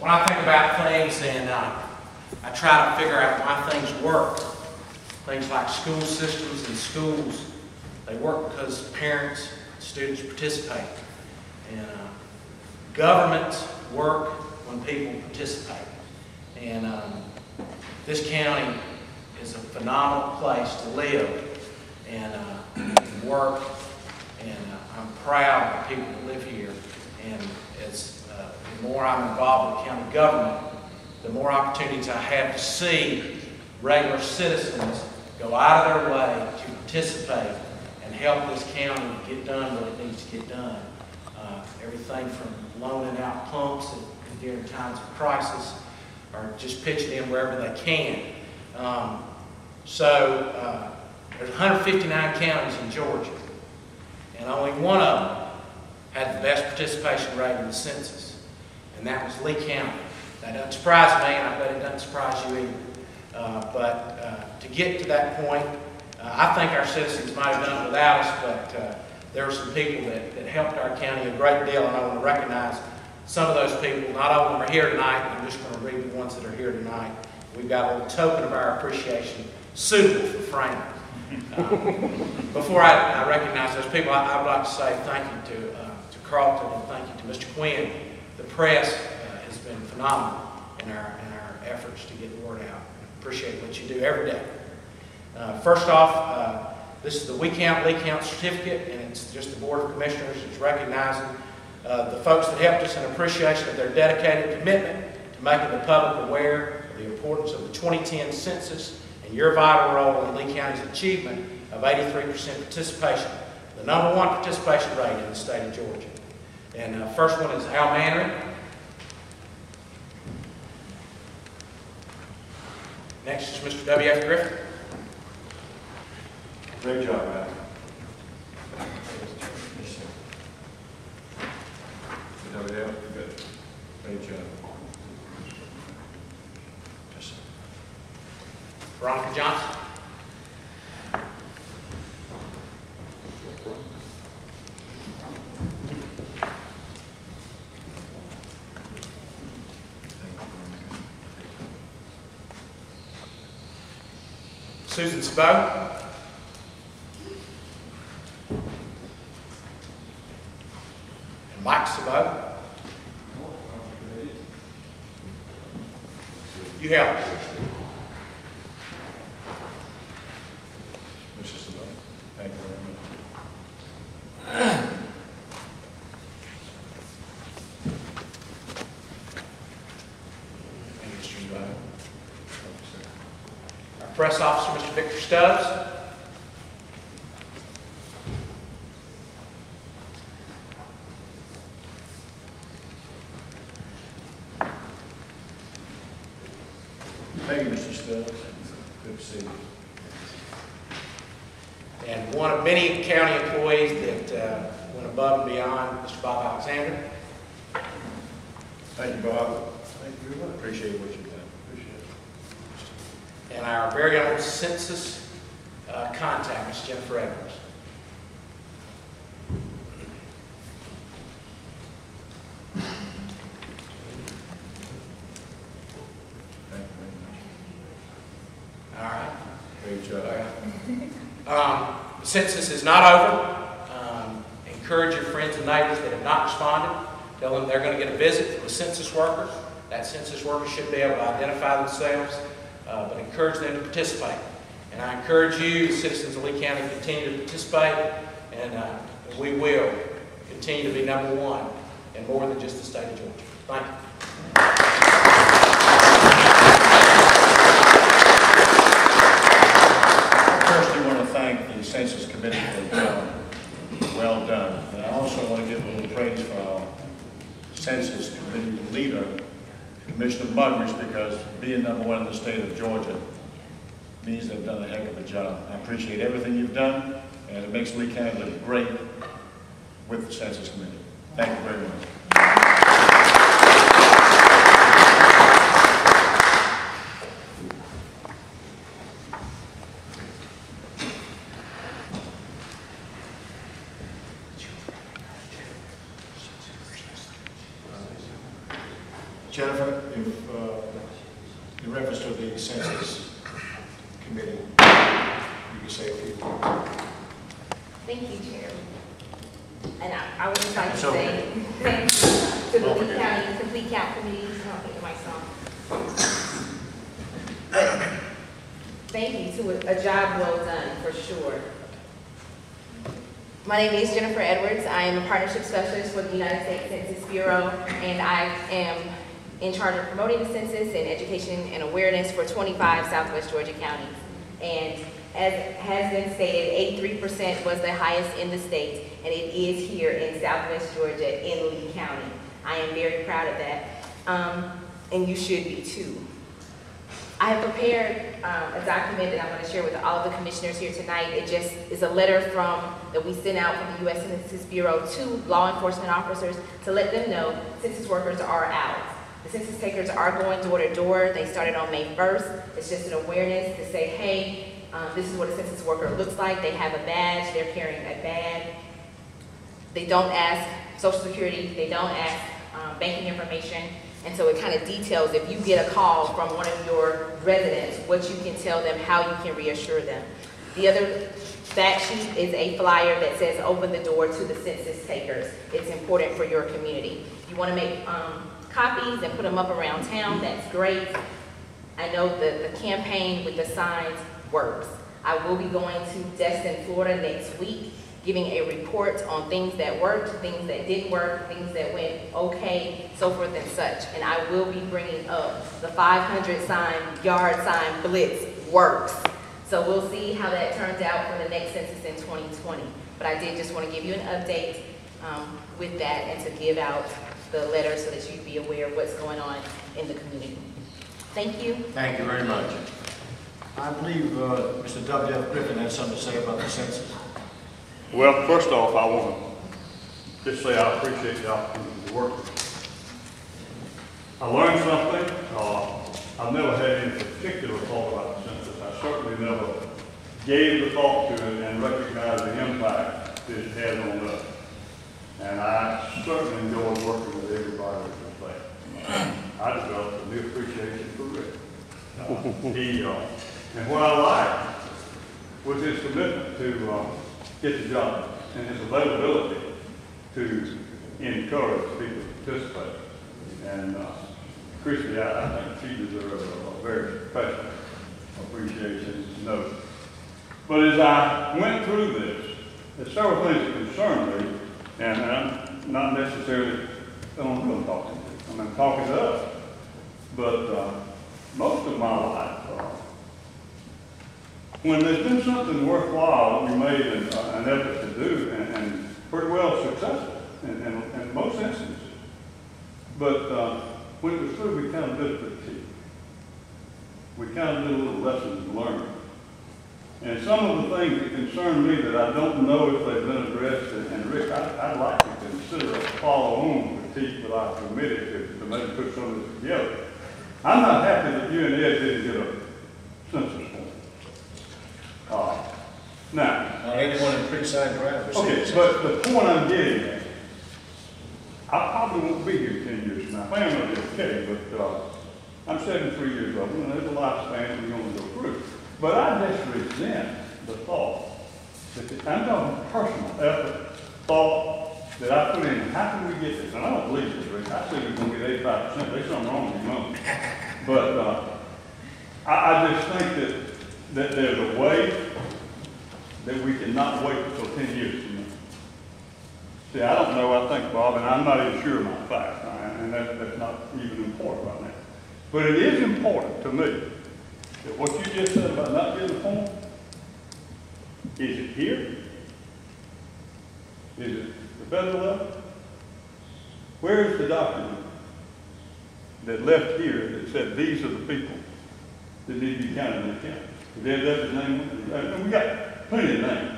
when I think about things and I try to figure out why things work, things like school systems and schools, they work because parents, students participate. And governments work when people participate. And this county is a phenomenal place to live and work. And I'm proud of the people that live here. And as the more I'm involved with county government, the more opportunities I have to see regular citizens go out of their way to participate and help this county get done what it needs to get done. Everything from loaning out pumps during times of crisis, or just pitching in wherever they can. There's 159 counties in Georgia, and only one of them had the best participation rate in the census, and that was Lee County. That doesn't surprise me, and I bet it doesn't surprise you either. But to get to that point, I think our citizens might have done it without us, but there were some people that helped our county a great deal, and I want to recognize some of those people. Not all of them are here tonight, and I'm just going to read the ones that are here tonight. We've got a little token of our appreciation suitable for framing. Before I recognize those people, I would like to say thank you to Carlton and thank you to Mr. Quinn. The press has been phenomenal in our efforts to get the word out. Appreciate what you do every day. First off, this is the We Count, Lee Count certificate, and it's just the Board of Commissioners is recognizing the folks that helped us in appreciation of their dedicated commitment to making the public aware of the importance of the 2010 census and your vital role in Lee County's achievement of 83% participation, the #1 participation rate in the state of Georgia. And first one is Al Manry. Next is Mr. W.F. Griffin. Great job, man. WF, good. Great job. Veronica Johnson. Susan Sabo. And Mike Sabo. You help. Mr. Sabo, thank you very much. Our press officer, Mr. Victor Stubbs. Thank you, Mr. Stubbs. Good to see you. And one of many county employees that went above and beyond, Mr. Bob Alexander. Thank you, Bob. Thank you very much. Appreciate what you've done. Appreciate it. And our very own census contact, Ms. Jennifer Edwards. Thank you very much. All right. Great job. The census is not over. Encourage your friends and neighbors that have not responded. Tell them they're going to get a visit from a census worker. That census worker should be able to identify themselves, but encourage them to participate. And I encourage you, the citizens of Lee County, to continue to participate, and we will continue to be #1 and more than just the state of Georgia. Thank you. First, I want to thank the Census Committee for the job. Well done. And I also want to give a little praise for our Census Committee leader, Commissioner Muggeridge, because being #1 in the state of Georgia means they've done a heck of a job. I appreciate everything you've done, and it makes Lee County look great with the Census Committee. Thank you very much. Jennifer, if, in reference to the census committee, you can say a few words. Thank you, Chair. And I would just like to So- say thank you to the Okay. Lee County Complete Count Committee. I don't think it might sound. But thank you to a job well done, for sure. My name is Jennifer Edwards. I am a partnership specialist for the United States Census Bureau, and I am in charge of promoting the census and education and awareness for 25 Southwest Georgia counties. And as has been stated, 83% was the highest in the state, and it is here in Southwest Georgia in Lee County. I am very proud of that, and you should be too. I have prepared a document that I'm going to share with all of the commissioners here tonight. It just is a letter that we sent out from the U.S. Census Bureau to law enforcement officers to let them know census workers are out. The census takers are going door to door. They started on May 1st. It's just an awareness to say, hey, this is what a census worker looks like. They have a badge. They're carrying a badge. They don't ask Social Security. They don't ask banking information. And so it kind of details, if you get a call from one of your residents, what you can tell them, how you can reassure them. The other fact sheet is a flyer that says, open the door to the census takers. It's important for your community. You want to make copies and put them up around town, that's great. I know the campaign with the signs works. I will be going to Destin, Florida next week, giving a report on things that worked, things that didn't work, things that went okay, so forth and such. And I will be bringing up the 500 yard sign blitz works. So we'll see how that turns out for the next census in 2020. But I did just want to give you an update with that and to give out the letter so that you'd be aware of what's going on in the community. Thank you. Thank you very much. I believe Mr. W.F. Griffin had something to say about the census. Well, first off, I want to just say I appreciate the opportunity to work with you. I learned something. I've never had any particular thought about the census. I certainly never gave the thought to it and recognized the impact that it had on us. And I certainly enjoyed working with everybody that was there. I developed a new appreciation for Rick. And what I liked was his commitment to get the job and his availability to encourage people to participate. And Christy, I think she deserves a very special appreciation note. But as I went through this, there's several things that concern me, and I'm not necessarily I'm talking to. I'm talking to us. But most of my life, when there's been something worthwhile that we made an effort to do, and pretty well successful in most instances, but when it was through, we kind of did a critique. We kind of did a little lessons learned. And some of the things that concern me that I don't know if they've been addressed, and Rick, I'd like to consider a follow-on critique with our committee to maybe put some of this together. I'm not happy that you and Ed didn't get a census form. Now, anyone in Creekside Drive. okay, but the point I'm getting at, I probably won't be here 10 years from now. My family will be okay, but I'm 73 years old, and there's a lifespan we're going to go through. But I just resent the thought that I'm talking personal effort, thought that I put in. How can we get this? And I don't believe this, Rick. I say we're going to get 85%. There's something wrong with your money. But I just think that there's a way that we cannot wait until 10 years from now. See, I don't know, I think, Bob, and I'm not even sure of my facts, and that's not even important right now. But it is important to me that what you just said about not getting a form, is it here? Is it the federal level? Where is the document that left here that said these are the people that need to be counted in the county? Did that his name? And we got plenty of names.